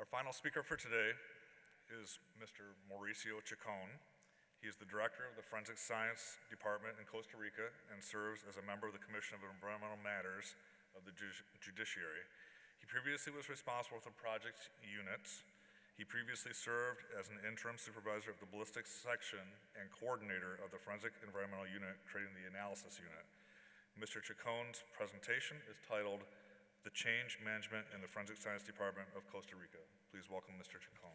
Our final speaker for today is Mr. Mauricio Chacon. He is the director of the Forensic Science Department in Costa Rica and serves as a member of the Commission of Environmental Matters of the Judiciary. He previously was responsible for project units. He previously served as an interim supervisor of the ballistics section and coordinator of the Forensic Environmental Unit, creating the Analysis Unit. Mr. Chacon's presentation is titled The Change Management in the Forensic Science Department of Costa Rica. Please welcome Mr. Chacon.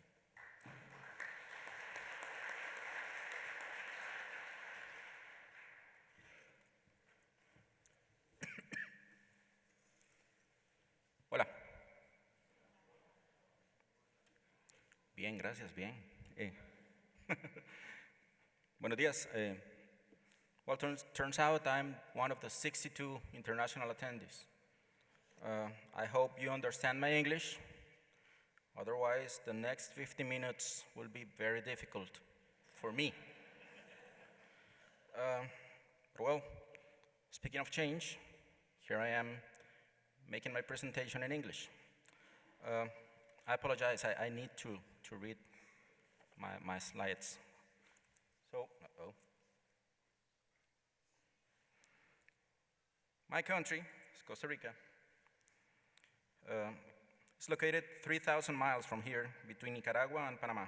Hola. Bien, gracias, bien. Buenos días. Well, turns out I'm one of the 62 international attendees. I hope you understand my English. Otherwise, the next 50 minutes will be very difficult for me. Well, speaking of change, here I am making my presentation in English. I apologize, I need to read my slides. So, my country is Costa Rica. It's located 3,000 miles from here, between Nicaragua and Panama,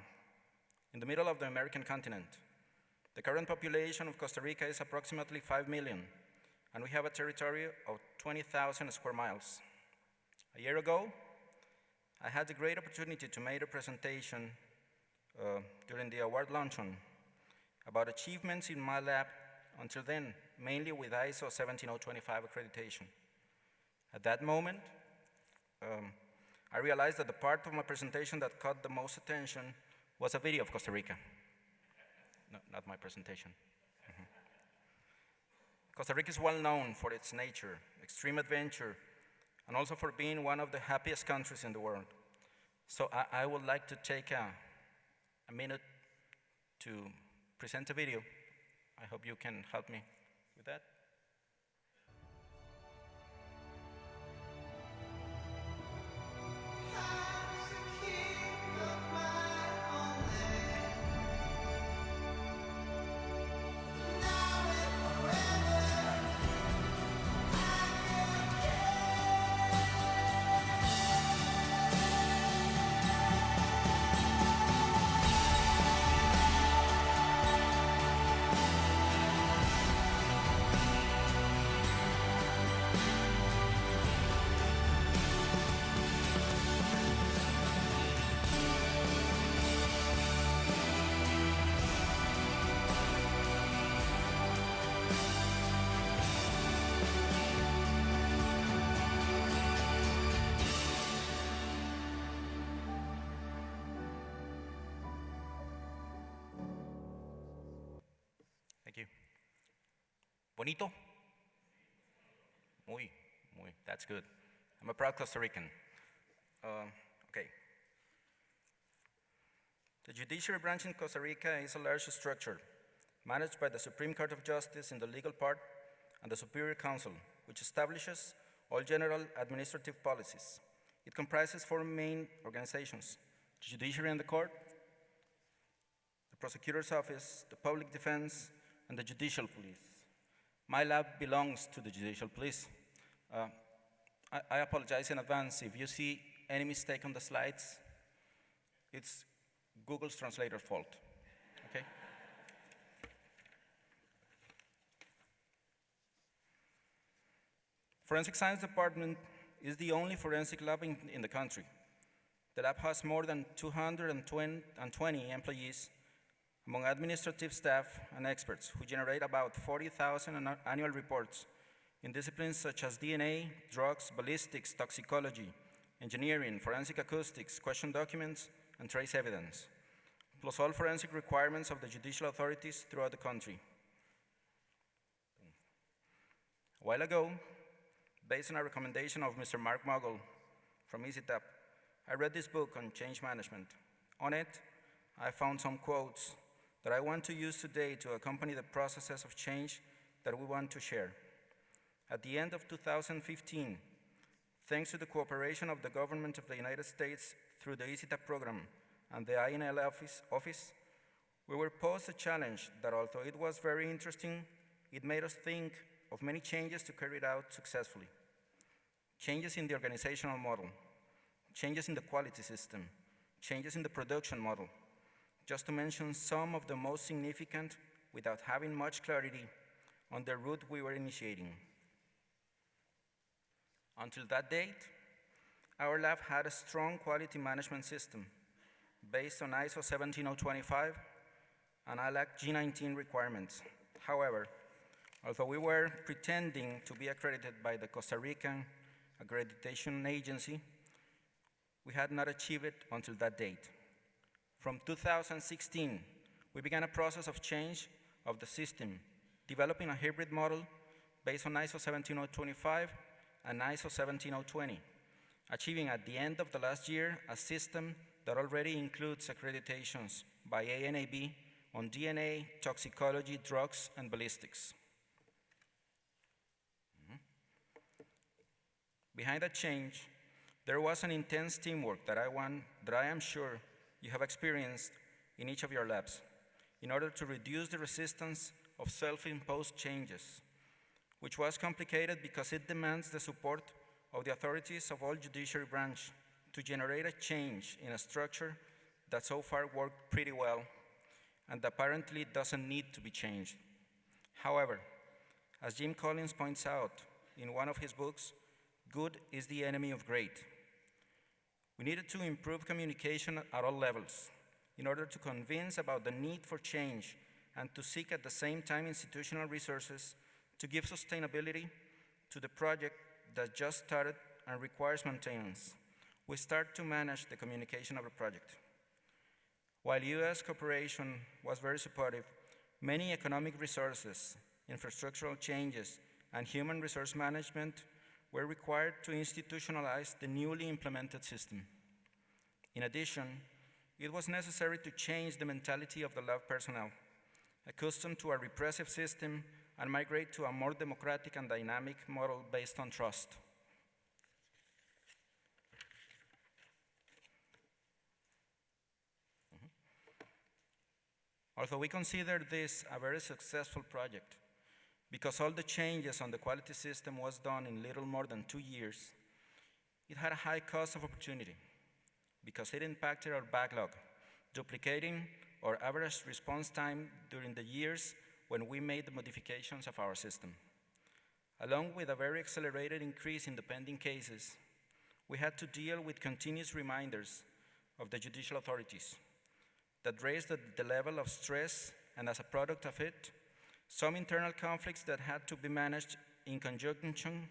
in the middle of the American continent. The current population of Costa Rica is approximately 5 million, and we have a territory of 20,000 square miles. A year ago, I had the great opportunity to make a presentation during the award luncheon about achievements in my lab until then, mainly with ISO 17025 accreditation. At that moment, I realized that the part of my presentation that caught the most attention was a video of Costa Rica. No, not my presentation. Costa Rica is well known for its nature, extreme adventure, and also for being one of the happiest countries in the world. So I would like to take a minute to present a video. I hope you can help me with that. Thank you. Bonito? Muy, that's good. I'm a proud Costa Rican. Okay. The Judicial Branch in Costa Rica is a large structure managed by the Supreme Court of Justice in the legal part and the Superior Council, which establishes all general administrative policies. It comprises 4 main organizations: the Judiciary and the Court, the Prosecutor's Office, the Public Defense, and the Judicial Police. My lab belongs to the Judicial Police. I apologize in advance if you see any mistake on the slides. It's Google's translator's fault, okay? Forensic Science Department is the only forensic lab in the country. The lab has more than 220 employees among administrative staff and experts who generate about 40,000 annual reports in disciplines such as DNA, drugs, ballistics, toxicology, engineering, forensic acoustics, question documents, and trace evidence, plus all forensic requirements of the judicial authorities throughout the country. A while ago, based on a recommendation of Mr. Mark Muggle from ICITAP, I read this book on change management. On it, I found some quotes that I want to use today to accompany the processes of change that we want to share. At the end of 2015, Thanks to the cooperation of the government of the United States through the ICITAP program and the INL office, we were posed a challenge that, although it was very interesting, it made us think of many changes to carry it out successfully. Changes in the organizational model, changes in the quality system, changes in the production model, just to mention some of the most significant without having much clarity on the route we were initiating. Until that date, our lab had a strong quality management system based on ISO 17025 and ILAC G19 requirements. However, although we were pretending to be accredited by the Costa Rican Accreditation Agency, we had not achieved it until that date. From 2016, we began a process of change of the system, developing a hybrid model based on ISO 17025 and ISO 17020, achieving at the end of the last year a system that already includes accreditations by ANAB on DNA, toxicology, drugs, and ballistics. Behind that change, there was an intense teamwork that I am sure you have experienced in each of your labs in order to reduce the resistance of self-imposed changes, which was complicated because it demands the support of the authorities of all judiciary branch to generate a change in a structure that so far worked pretty well and apparently doesn't need to be changed. However, as Jim Collins points out in one of his books, good is the enemy of great. We needed to improve communication at all levels in order to convince about the need for change and to seek at the same time institutional resources to give sustainability to the project that just started and requires maintenance. We start to manage the communication of the project. While US cooperation was very supportive, many economic resources, infrastructural changes, and human resource management were required to institutionalize the newly implemented system. In addition, it was necessary to change the mentality of the lab personnel, accustomed to a repressive system, and migrate to a more democratic and dynamic model based on trust. Although we consider this a very successful project, because all the changes on the quality system was done in little more than 2 years, it had a high cost of opportunity, because it impacted our backlog, duplicating our average response time during the years when we made the modifications of our system. Along with a very accelerated increase in the pending cases, we had to deal with continuous reminders of the judicial authorities that raised the level of stress, and as a product of it, some internal conflicts that had to be managed in conjunction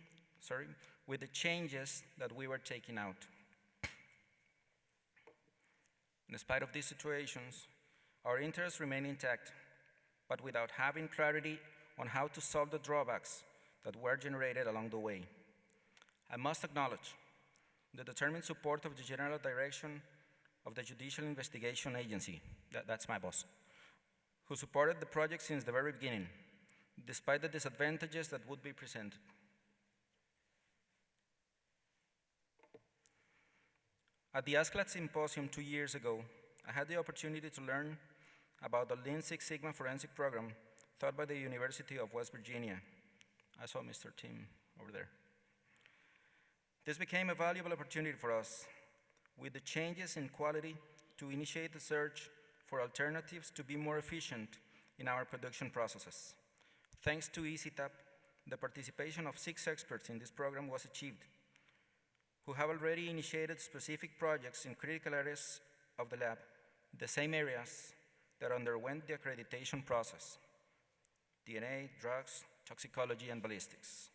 with the changes that we were taking out. In spite of these situations, our interests remain intact, but without having clarity on how to solve the drawbacks that were generated along the way. I must acknowledge the determined support of the General Direction of the Judicial Investigation Agency, that's my boss, who supported the project since the very beginning, despite the disadvantages that would be presented. At the ASCLAD Symposium 2 years ago, I had the opportunity to learn about the Lean Six Sigma forensic program taught by the University of West Virginia. I saw Mr. Tim over there. This became a valuable opportunity for us, with the changes in quality, to initiate the search for alternatives to be more efficient in our production processes. Thanks to ICITAP, the participation of 6 experts in this program was achieved, who have already initiated specific projects in critical areas of the lab, the same areas that underwent the accreditation process: DNA, drugs, toxicology, and ballistics.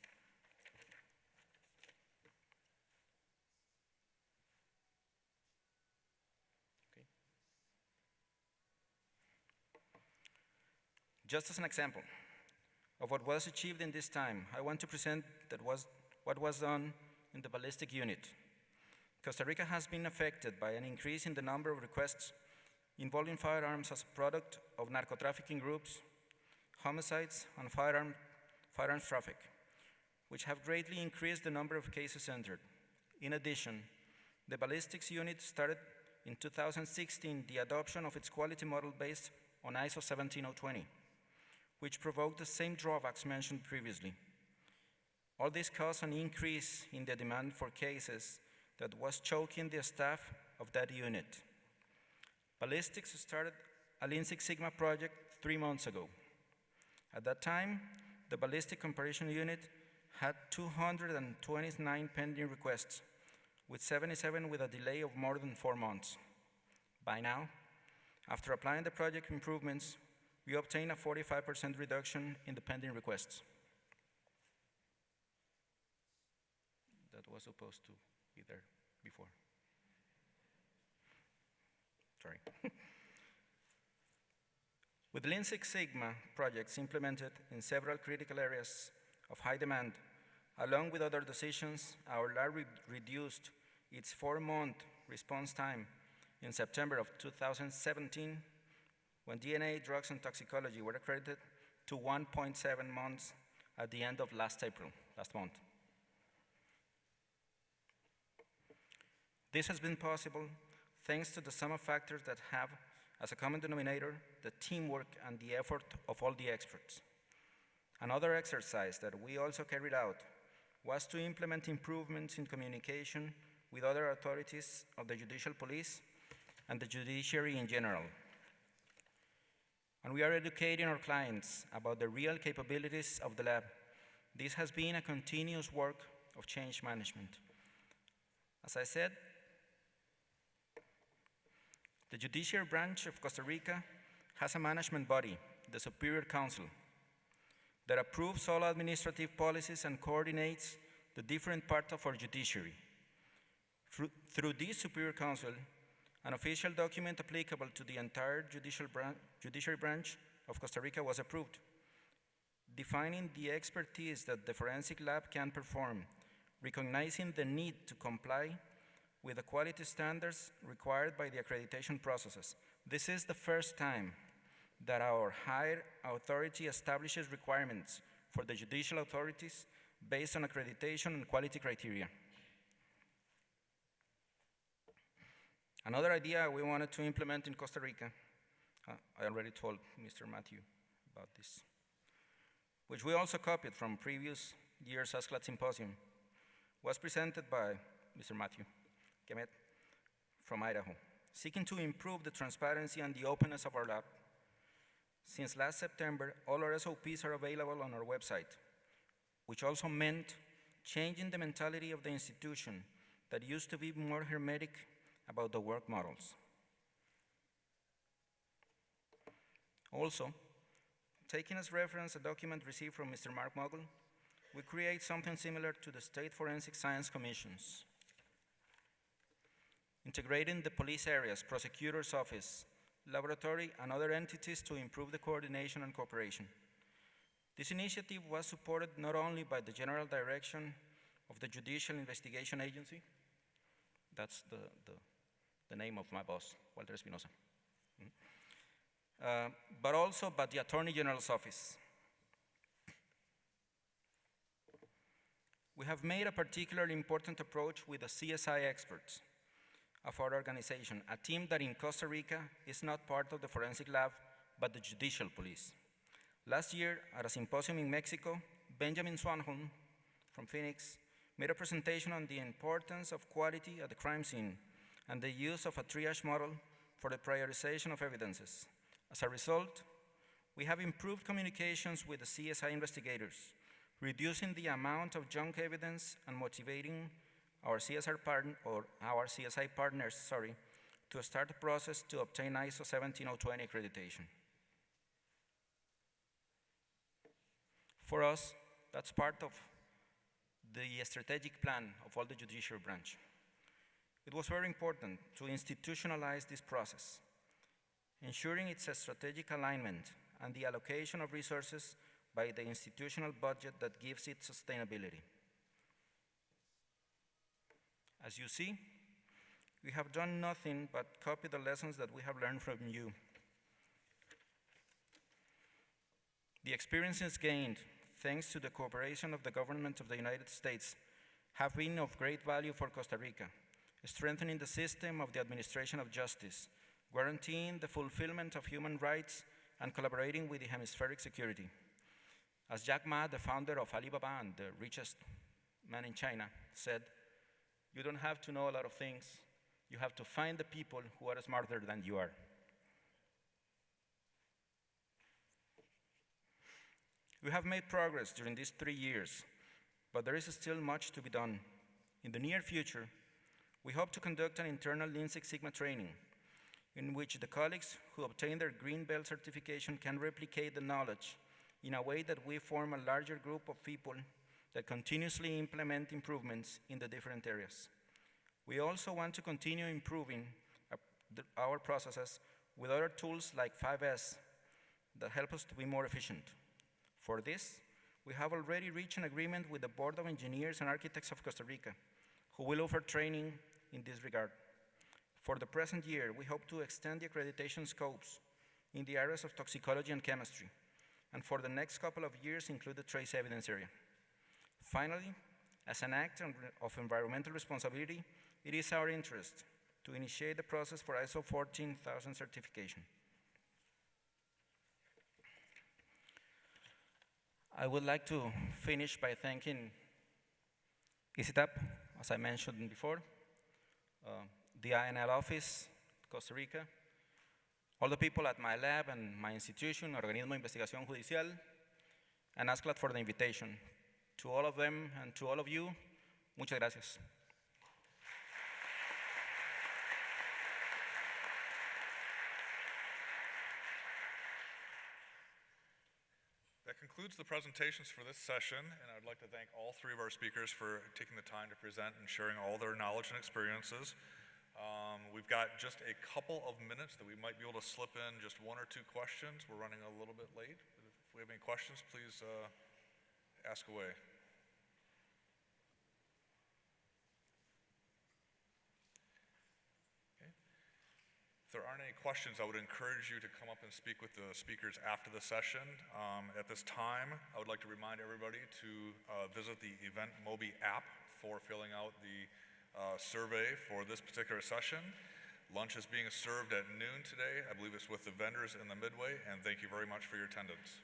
Just as an example of what was achieved in this time, I want to present what was done in the ballistic unit. Costa Rica has been affected by an increase in the number of requests involving firearms as a product of narco-trafficking groups, homicides, and firearms traffic, which have greatly increased the number of cases entered. In addition, the ballistics unit started in 2016 the adoption of its quality model based on ISO 17020, which provoked the same drawbacks mentioned previously. All this caused an increase in the demand for cases that was choking the staff of that unit. Ballistics started a Lean Six Sigma project 3 months ago. At that time, the ballistic comparison unit had 229 pending requests, with 77 with a delay of more than 4 months. By now, after applying the project improvements, we obtained a 45% reduction in the pending requests. That was supposed to be there before. Sorry. With Lean Six Sigma projects implemented in several critical areas of high demand, along with other decisions, our lab reduced its 4-month response time in September of 2017, when DNA, drugs, and toxicology were accredited, to 1.7 months at the end of last month. This has been possible thanks to the sum of factors that have, as a common denominator, the teamwork and the effort of all the experts. Another exercise that we also carried out was to implement improvements in communication with other authorities of the judicial police and the judiciary in general. And we are educating our clients about the real capabilities of the lab. This has been a continuous work of change management. As I said, the Judicial Branch of Costa Rica has a management body, the Superior Council, that approves all administrative policies and coordinates the different parts of our judiciary. Through this Superior Council, an official document applicable to the entire Judicial Branch of Costa Rica was approved, defining the expertise that the forensic lab can perform, recognizing the need to comply with the quality standards required by the accreditation processes. This is the first time that our higher authority establishes requirements for the judicial authorities based on accreditation and quality criteria. Another idea we wanted to implement in Costa Rica, I already told Mr. Matthew about this, which we also copied from previous year's ASCLAD Symposium, was presented by Mr. Matthew Kemet from Idaho, seeking to improve the transparency and the openness of our lab. Since last September, all our SOPs are available on our website, which also meant changing the mentality of the institution that used to be more hermetic about the work models. Also, taking as reference a document received from Mr. Mark Mogul, we create something similar to the State Forensic Science Commissions, integrating the police areas, prosecutor's office, laboratory, and other entities to improve the coordination and cooperation. This initiative was supported not only by the general direction of the Judicial Investigation Agency, that's the name of my boss, Walter Espinosa, but also by the Attorney General's office. We have made a particularly important approach with the CSI experts of our organization, a team that in Costa Rica is not part of the forensic lab, but the judicial police. Last year, at a symposium in Mexico, Benjamin Swanholm from Phoenix made a presentation on the importance of quality at the crime scene and the use of a triage model for the prioritization of evidences. As a result, we have improved communications with the CSI investigators, reducing the amount of junk evidence and motivating our CSI partners to start the process to obtain ISO 17020 accreditation. For us, that's part of the strategic plan of all the judicial branch. It was very important to institutionalize this process, ensuring its strategic alignment and the allocation of resources by the institutional budget that gives it sustainability. As you see, we have done nothing but copy the lessons that we have learned from you. The experiences gained thanks to the cooperation of the government of the United States have been of great value for Costa Rica, strengthening the system of the administration of justice, guaranteeing the fulfillment of human rights, and collaborating with the hemispheric security. As Jack Ma, the founder of Alibaba and the richest man in China, said, "You don't have to know a lot of things. You have to find the people who are smarter than you are." We have made progress during these 3 years, but there is still much to be done. In the near future, we hope to conduct an internal Lean Six Sigma training in which the colleagues who obtain their Green Belt certification can replicate the knowledge in a way that we form a larger group of people that continuously implement improvements in the different areas. We also want to continue improving our processes with other tools like 5S that help us to be more efficient. For this, we have already reached an agreement with the Board of Engineers and Architects of Costa Rica, who will offer training in this regard. For the present year, we hope to extend the accreditation scopes in the areas of toxicology and chemistry, and for the next couple of years include the trace evidence area. Finally, as an act of environmental responsibility, it is our interest to initiate the process for ISO 14000 certification. I would like to finish by thanking ICITAP, as I mentioned before, the INL office, Costa Rica, all the people at my lab and my institution, Organismo de Investigación Judicial, and ASCLAD for the invitation. To all of them and to all of you, muchas gracias. That concludes the presentations for this session, and I'd like to thank all three of our speakers for taking the time to present and sharing all their knowledge and experiences. We've got just a couple of minutes that we might be able to slip in just one or two questions. We're running a little bit late. If we have any questions, please ask away. Okay. If there aren't any questions, I would encourage you to come up and speak with the speakers after the session. At this time, I would like to remind everybody to visit the Event Mobi app for filling out the survey for this particular session. Lunch is being served at noon today. I believe it's with the vendors in the midway, and thank you very much for your attendance.